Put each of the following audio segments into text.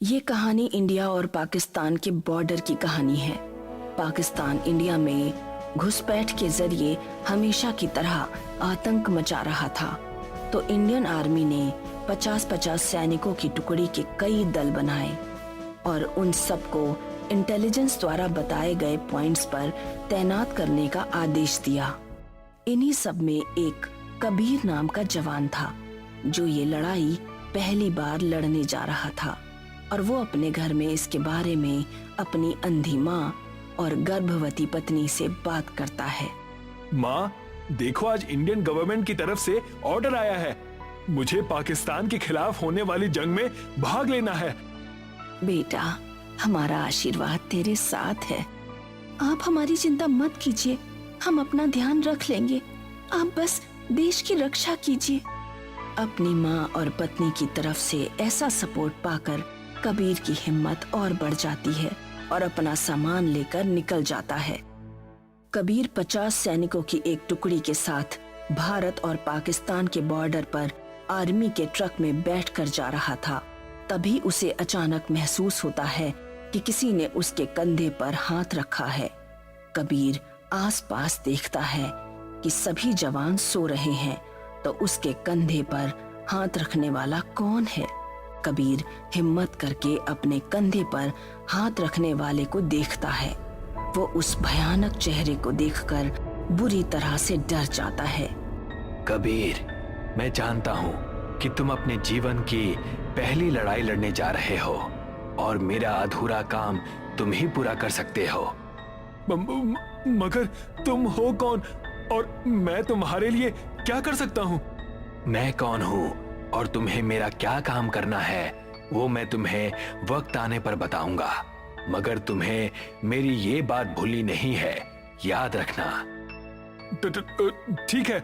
ये कहानी इंडिया और पाकिस्तान के बॉर्डर की कहानी है। पाकिस्तान इंडिया में घुसपैठ के जरिए हमेशा की तरह आतंक मचा रहा था, तो इंडियन आर्मी ने 50-50 सैनिकों की टुकड़ी के कई दल बनाए और उन सबको इंटेलिजेंस द्वारा बताए गए पॉइंट्स पर तैनात करने का आदेश दिया। इन्हीं सब में एक कबीर नाम का जवान था जो ये लड़ाई पहली बार लड़ने जा रहा था और वो अपने घर में इसके बारे में अपनी अंधी माँ और गर्भवती पत्नी से बात करता है। माँ, देखो आज इंडियन गवर्नमेंट की तरफ से ऑर्डर आया है। मुझे पाकिस्तान के खिलाफ होने वाली जंग में भाग लेना है। बेटा, हमारा आशीर्वाद तेरे साथ है। आप हमारी चिंता मत कीजिए, हम अपना ध्यान रख लेंगे। आप बस देश की रक्षा कीजिए। अपनी माँ और पत्नी की तरफ से ऐसा सपोर्ट पाकर कबीर की हिम्मत और बढ़ जाती है और अपना सामान लेकर निकल जाता है। कबीर 50 सैनिकों की एक टुकड़ी के साथ भारत और पाकिस्तान के बॉर्डर पर आर्मी के ट्रक में बैठकर जा रहा था। तभी उसे अचानक महसूस होता है कि किसी ने उसके कंधे पर हाथ रखा है। कबीर आसपास देखता है कि सभी जवान सो रहे हैं, तो उसके कंधे पर हाथ रखने वाला कौन है? कबीर हिम्मत करके अपने कंधे पर हाथ रखने वाले को देखता है। वो उस भयानक चेहरे को देखकर बुरी तरह से डर जाता है। कबीर, मैं जानता हूँ कि तुम अपने जीवन की पहली लड़ाई लड़ने जा रहे हो और मेरा अधूरा काम तुम ही पूरा कर सकते हो। मगर तुम हो कौन और मैं तुम्हारे लिए क्या कर सकता हूँ? मैं कौन हूँ और तुम्हें मेरा क्या काम करना है वो मैं तुम्हें वक्त आने पर बताऊंगा, मगर तुम्हें मेरी ये बात भूली नहीं है, याद रखना। ठीक है।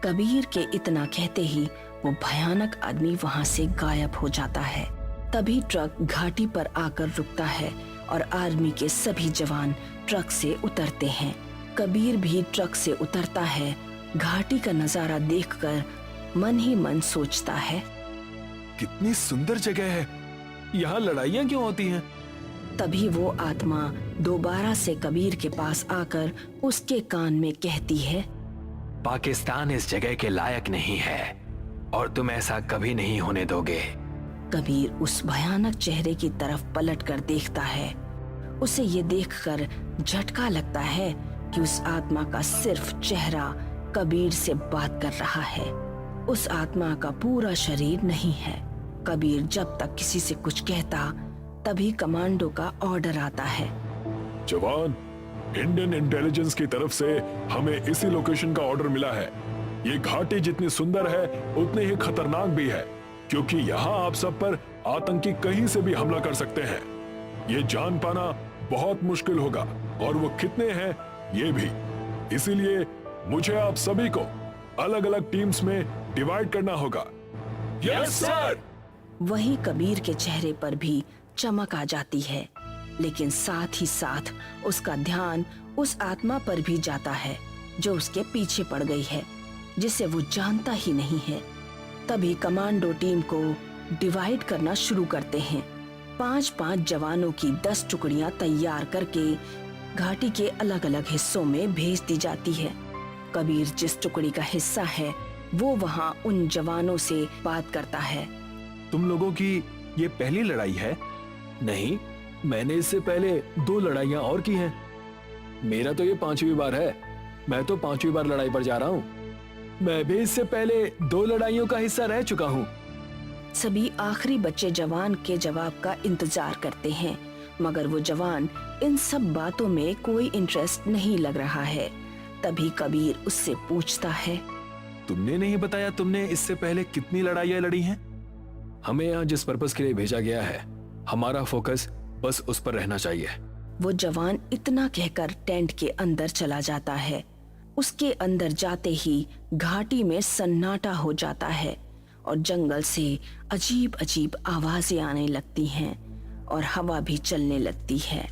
कबीर के इतना कहते ही वो भयानक आदमी वहां से गायब हो जाता है। तभी ट्रक घाटी पर आकर रुकता है और आर्मी के सभी जवान ट्रक से उतरते हैं। कबीर भी ट्रक से उतरता है। घाटी का नजारा देखकर मन ही मन सोचता है, कितनी सुंदर जगह है, यहाँ लड़ाइयाँ क्यों होती हैं? तभी वो आत्मा दोबारा से कबीर के पास आकर उसके कान में कहती है, पाकिस्तान इस जगह के लायक नहीं है और तुम ऐसा कभी नहीं होने दोगे। कबीर उस भयानक चेहरे की तरफ पलट कर देखता है। उसे ये देखकर झटका लगता है कि उस आत्मा का सिर्फ चेहरा कबीर से बात कर रहा है, उस आत्मा का पूरा शरीर नहीं है। कबीर जब तक किसी से कुछ कहता तभी कमांडो का ऑर्डर आता है। जवान, इंडियन इंटेलिजेंस की तरफ से हमें इसी लोकेशन का ऑर्डर मिला है। ये घाटी जितनी सुंदर है उतनी ही खतरनाक भी है, क्योंकि यहाँ आप सब पर आतंकी कहीं से भी हमला कर सकते हैं। ये जान पाना बहुत मुश्किल होगा और वो कितने हैं ये भी। इसीलिए मुझे आप सभी को अलग अलग टीम्स में डिवाइड करना होगा। Yes sir. वही कबीर के चेहरे पर भी चमक आ जाती है, लेकिन साथ ही साथ उसका ध्यान उस आत्मा पर भी जाता है जो उसके पीछे पड़ गई है, जिसे वो जानता ही नहीं है। तभी कमांडो टीम को डिवाइड करना शुरू करते हैं। 5-5 जवानों की 10 टुकड़ियां तैयार करके घाटी के अलग अलग हिस्सों में भेज दी जाती है। कबीर जिस टुकड़ी का हिस्सा है वो वहाँ उन जवानों से बात करता है। तुम लोगों की ये पहली लड़ाई है? नहीं, मैंने इससे पहले 2 लड़ाइयाँ और की हैं। मेरा तो ये 5वीं बार है। मैं तो 5वीं बार लड़ाई पर जा रहा हूँ। मैं भी इससे पहले 2 लड़ाइयों का हिस्सा रह चुका हूँ। सभी आखिरी बच्चे जवान के जवाब का इंतजार करते हैं, मगर वो जवान इन सब बातों में कोई इंटरेस्ट नहीं लग रहा है। तभी कबीर उससे पूछता है, तुमने नहीं बताया तुमने इससे पहले कितनी लड़ाइयाँ लड़ी हैं? हमें यहाँ जिस पर्पस के लिए भेजा गया है, हमारा फोकस बस उस पर रहना चाहिए। वो जवान इतना कहकर टेंट के अंदर चला जाता है। उसके अंदर जाते ही घाटी में सन्नाटा हो जाता है और जंगल से अजीब अजीब आवाजें आने लगती हैं और हवा भी चलने लगती है।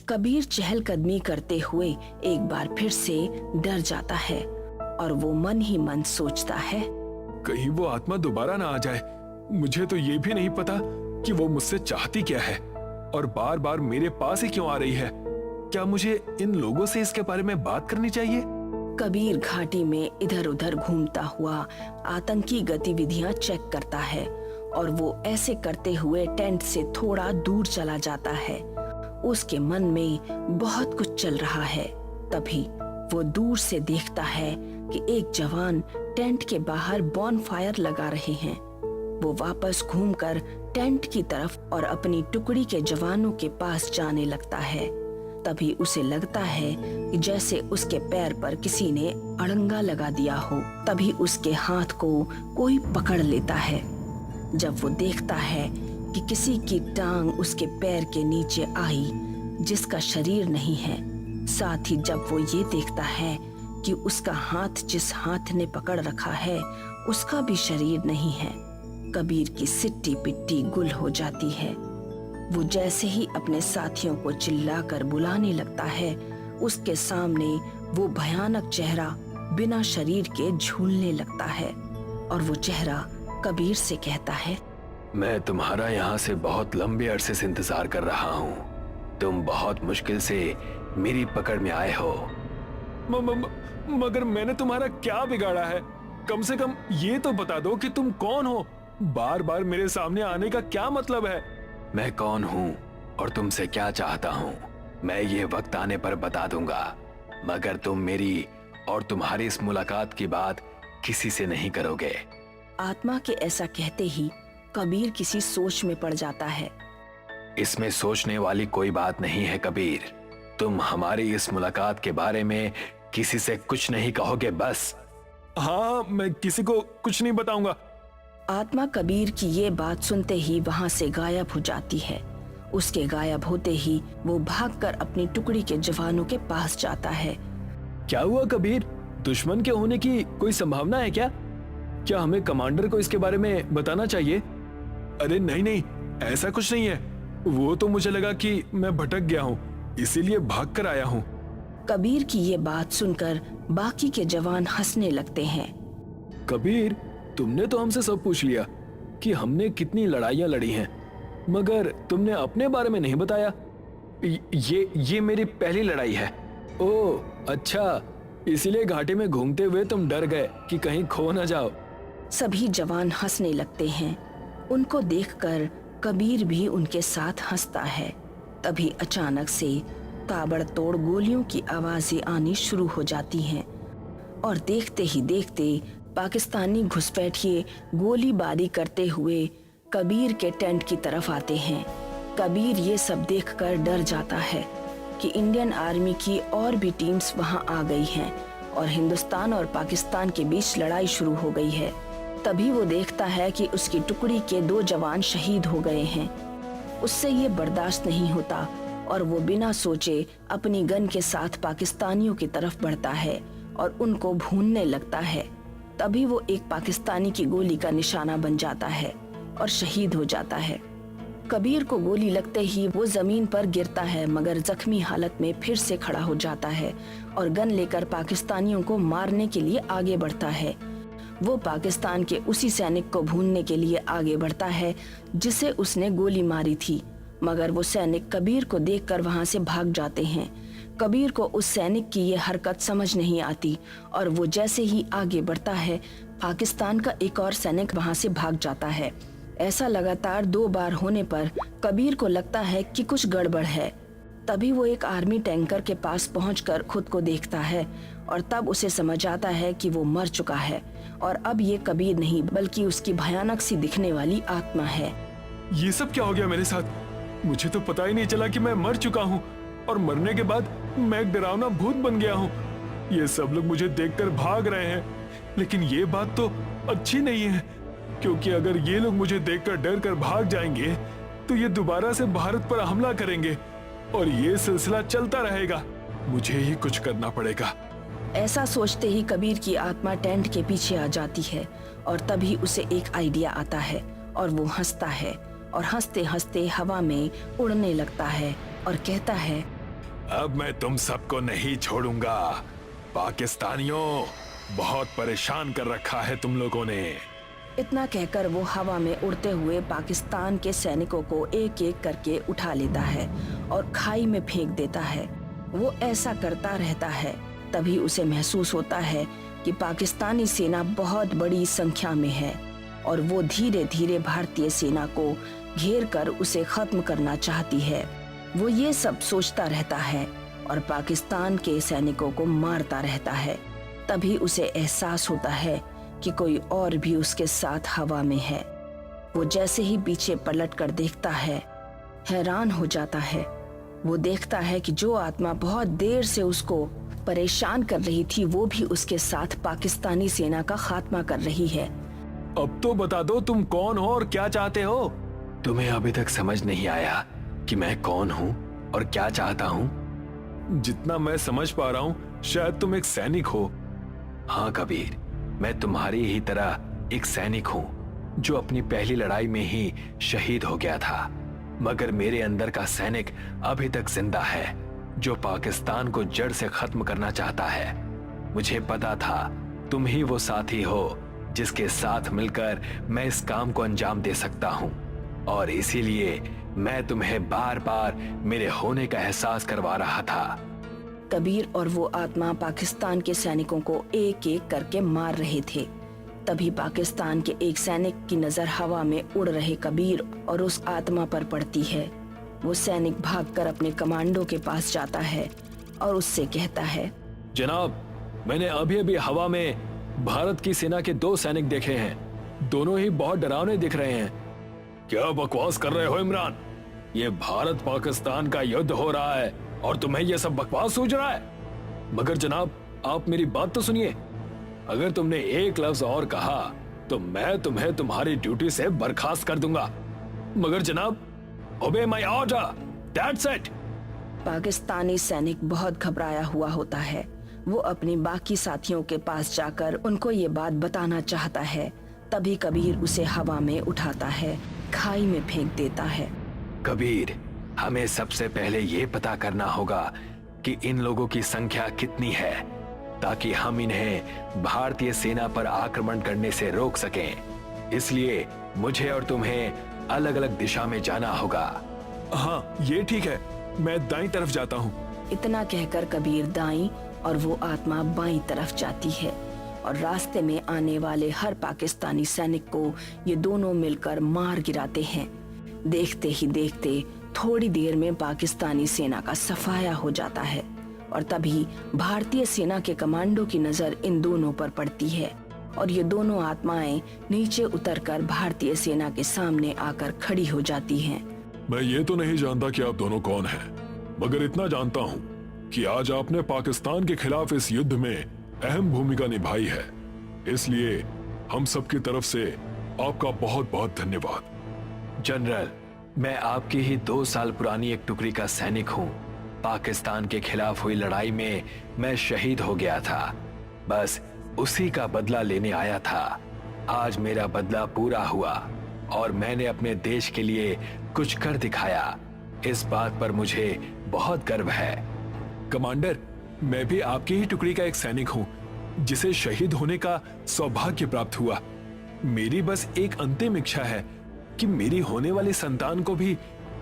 कबीर चहलकदमी करते हुए एक बार फिर से डर जाता है और वो मन ही मन सोचता है, कहीं वो आत्मा दोबारा ना आ जाए। मुझे तो ये भी नहीं पता कि वो मुझसे चाहती क्या है और बार बार मेरे पास ही क्यों आ रही है। क्या मुझे इन लोगों से इसके बारे में बात करनी चाहिए? कबीर घाटी में इधर उधर घूमता हुआ आतंकी गतिविधियां चेक करता है और वो ऐसे करते हुए टेंट से थोड़ा दूर चला जाता है। उसके मन में बहुत कुछ चल रहा है। तभी वो दूर से देखता है कि एक जवान टेंट के बाहर बॉनफायर लगा रहे हैं। वो वापस घूमकर टेंट की तरफ और अपनी टुकड़ी के जवानों के पास जाने लगता है। तभी उसे लगता है कि जैसे उसके पैर पर किसी ने अड़ंगा लगा दिया हो। तभी उसके हाथ को कोई पकड़ लेता है। जब वो देखता है कि किसी की टांग उसके पैर के नीचे आई जिसका शरीर नहीं है, साथ ही जब वो ये देखता है कि उसका हाथ जिस हाथ ने पकड़ रखा है उसका भी शरीर नहीं है, कबीर की सिट्टी पिट्टी गुल हो जाती है। वो जैसे ही अपने साथियों को चिल्लाकर बुलाने लगता है, उसके सामने वो भयानक चेहरा बिना शरीर के झूलने लगता है और वो चेहरा कबीर से कहता है, मैं तुम्हारा यहाँ से बहुत लंबे अरसे से इंतजार कर रहा हूँ। तुम बहुत मुश्किल से मेरी पकड़ में आए हो। मगर मैंने तुम्हारा क्या बिगाड़ा है? कम से कम ये तो बता दो कि तुम कौन हो। बार बार मेरे सामने आने का क्या मतलब है? मैं कौन हूँ और तुमसे क्या चाहता हूँ मैं ये वक्त आने पर बता दूंगा, मगर तुम मेरी और तुम्हारी इस मुलाकात की बात किसी से नहीं करोगे। आत्मा के ऐसा कहते ही कबीर किसी सोच में पड़ जाता है। इसमें सोचने वाली कोई बात नहीं है कबीर। तुम हमारी इस मुलाकात के बारे में किसी से कुछ नहीं कहोगे बस। हाँ, मैं किसी को कुछ नहीं बताऊंगा। आत्मा कबीर की ये बात सुनते ही वहां से गायब हो जाती है। उसके गायब होते ही वो भागकर अपनी टुकड़ी के जवानों के पास जाता है। क्या हुआ कबीर? दुश्मन के होने की कोई संभावना है क्या? क्या हमें कमांडर को इसके बारे में बताना चाहिए? अरे नहीं नहीं, ऐसा कुछ नहीं है। वो तो मुझे लगा कि मैं भटक गया हूँ, इसीलिए भाग कर आया हूँ। कबीर की ये बात सुनकर बाकी के जवान हंसने लगते हैं। कबीर, तुमने तो हमसे सब पूछ लिया कि हमने कितनी लड़ाइयाँ लड़ी हैं, मगर तुमने अपने बारे में नहीं बताया। ये मेरी पहली लड़ाई है। ओह अच्छा, इसीलिए घाटी में घूमते हुए तुम डर गए कि कहीं खो न जाओ। सभी जवान हंसने लगते हैं। उनको देखकर कबीर भी उनके साथ हंसता है। तभी अचानक से ताबड़तोड़ गोलियों की आवाजें आनी शुरू हो जाती हैं और देखते ही देखते पाकिस्तानी घुसपैठिए गोलीबारी करते हुए कबीर के टेंट की तरफ आते हैं। कबीर ये सब देखकर डर जाता है कि इंडियन आर्मी की और भी टीम्स वहां आ गई हैं और हिंदुस्तान और पाकिस्तान के बीच लड़ाई शुरू हो गई है। तभी वो देखता है कि उसकी टुकड़ी के 2 जवान शहीद हो गए हैं। उससे ये बर्दाश्त नहीं होता और वो बिना सोचे अपनी गन के साथ पाकिस्तानियों की तरफ बढ़ता है और उनको भूनने लगता है। तभी वो एक पाकिस्तानी की गोली का निशाना बन जाता है और शहीद हो जाता है। कबीर को गोली लगते ही वो जमीन पर गिरता है, मगर जख्मी हालत में फिर से खड़ा हो जाता है और गन लेकर पाकिस्तानियों को मारने के लिए आगे बढ़ता है। वो पाकिस्तान के उसी सैनिक को भूनने के लिए आगे बढ़ता है जिसे उसने गोली मारी थी, मगर वो सैनिक कबीर को देखकर वहां से भाग जाते हैं। कबीर को उस सैनिक की ये हरकत समझ नहीं आती और वो जैसे ही आगे बढ़ता है, पाकिस्तान का एक और सैनिक वहां से भाग जाता है। ऐसा लगातार 2 बार होने पर कबीर को लगता है कि कुछ गड़बड़ है। तभी वो एक आर्मी टैंकर के पास पहुंचकर खुद को देखता है और तब उसे समझ आता है कि वो मर चुका है और अब ये कबीर नहीं बल्कि उसकी भयानक सी दिखने वाली आत्मा है। ये सब क्या हो गया मेरे साथ? मुझे तो पता ही नहीं चला कि मैं मर चुका हूँ और मरने के बाद मैं एक डरावना भूत बन गया हूँ। ये सब लोग मुझे देखकर भाग रहे हैं, लेकिन ये बात तो अच्छी नहीं है, क्योंकि अगर ये लोग मुझे देखकर डर कर भाग जाएंगे तो ये दोबारा से भारत पर हमला करेंगे और ये सिलसिला चलता रहेगा। मुझे ही कुछ करना पड़ेगा। ऐसा सोचते ही कबीर की आत्मा टेंट के पीछे आ जाती है और तभी उसे एक आइडिया आता है और वो हंसता है और हंसते हंसते हवा में उड़ने लगता है और कहता है, अब मैं तुम सबको नहीं छोड़ूंगा। पाकिस्तानियों, बहुत परेशान कर रखा है तुम लोगों ने। इतना कहकर वो हवा में उड़ते हुए पाकिस्तान के सैनिकों को एक एक करके उठा लेता है और खाई में फेंक देता है। वो ऐसा करता रहता है। तभी उसे महसूस होता है कि पाकिस्तानी सेना बहुत बड़ी संख्या में है और वो धीरे धीरे भारतीय सेना को घेर कर उसे खत्म करना चाहती है। वो ये सब सोचता रहता है और पाकिस्तान के सैनिकों को मारता रहता है। तभी उसे एहसास होता है कि कोई और भी उसके साथ हवा में है। वो जैसे ही पीछे पलट कर देखता है, हैरान हो जाता है। वो देखता है कि जो आत्मा बहुत देर से उसको परेशान कर रही थी, वो भी उसके साथ पाकिस्तानी सेना का खात्मा कर रही है। अब तो बता दो तुम कौन हो और क्या चाहते हो। तुम्हें अभी तक समझ नहीं आया कि मैं कौन हूँ और क्या चाहता हूँ? जितना मैं समझ पा रहा हूँ शायद तुम एक सैनिक हो। हाँ कबीर, मैं तुम्हारी ही तरह एक सैनिक हूँ जो अपनी पहली लड़ाई में ही शहीद हो गया था। मगर मेरे अंदर का सैनिक अभी तक जिंदा है जो पाकिस्तान को जड़ से खत्म करना चाहता है। मुझे पता था तुम ही वो साथी हो जिसके साथ मिलकर मैं इस काम को अंजाम दे सकता हूँ, और इसीलिए मैं तुम्हें बार बार मेरे होने का एहसास करवा रहा था। कबीर और वो आत्मा पाकिस्तान के सैनिकों को एक एक करके मार रहे थे। तभी पाकिस्तान के एक सैनिक की नजर हवा में उड़ रहे कबीर और उस आत्मा पर पड़ती है। वो सैनिक भागकर अपने कमांडो के पास जाता है और उससे कहता है, जनाब, मैंने अभी अभी हवा में भारत की सेना के 2 सैनिक देखे हैं। दोनों ही बहुत डरावने दिख रहे हैं। क्या बकवास कर रहे हो इमरान? ये भारत पाकिस्तान का युद्ध हो रहा है और तुम्हें यह सब बकवास सूझ रहा है? मगर जनाब, आप मेरी बात तो सुनिए। अगर तुमने एक लफ्ज और कहा तो मैं तुम्हें तुम्हारी ड्यूटी से बर्खास्त कर दूंगा। मगर जनाब, obey my order, that's it. Pakistani सैनिक बहुत घबराया हुआ होता है। वो अपने बाकी साथियों के पास जाकर उनको ये बात बताना चाहता है। तभी कबीर उसे हवा में उठाता है, खाई में फेंक देता है। कबीर, हमें सबसे पहले ये पता करना होगा कि इन लोगों की संख्या कितनी है, ताकि हम इन्हें भारतीय सेना पर आक्रमण करने से रोक सकें। इसलिए मुझे और तुम्हें अलग अलग दिशा में जाना होगा। हाँ, ये ठीक है, मैं दाईं तरफ जाता हूँ। इतना कहकर कबीर दाईं और वो आत्मा बाईं तरफ जाती है और रास्ते में आने वाले हर पाकिस्तानी सैनिक को ये दोनों मिलकर मार गिराते हैं। देखते ही देखते थोड़ी देर में पाकिस्तानी सेना का सफाया हो जाता है और तभी भारतीय सेना के कमांडो की नजर इन दोनों पर पड़ती है और ये दोनों आत्माएं नीचे उतरकर भारतीय सेना के सामने आकर खड़ी हो जाती हैं। मैं ये तो नहीं जानता कि आप दोनों कौन हैं, मगर इतना जानता हूँ कि आज आपने पाकिस्तान के खिलाफ इस युद्ध में अहम भूमिका निभाई है। इसलिए हम सबकी तरफ से आपका बहुत बहुत धन्यवाद। जनरल, मैं आपकी ही 2 साल पुरानी एक टुकड़ी का सैनिक हूँ। पाकिस्तान के खिलाफ हुई लड़ाई में मैं शहीद हो गया था। बस उसी का बदला लेने आया था। आज मेरा बदला पूरा हुआ और मैंने अपने देश के लिए कुछ कर दिखाया। इस बात पर मुझे बहुत गर्व है। कमांडर, मैं भी आपकी ही टुकड़ी का एक सैनिक हूँ जिसे शहीद होने का सौभाग्य प्राप्त हुआ। मेरी बस एक अंतिम इच्छा है कि मेरी होने वाली संतान को भी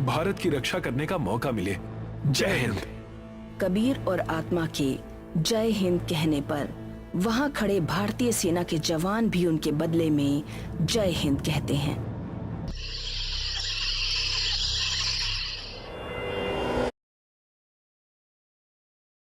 भारत की रक्षा करने का मौका मिले। जय हिंद। कबीर और आत्मा के जय हिंद कहने पर वहां खड़े भारतीय सेना के जवान भी उनके बदले में जय हिंद कहते हैं।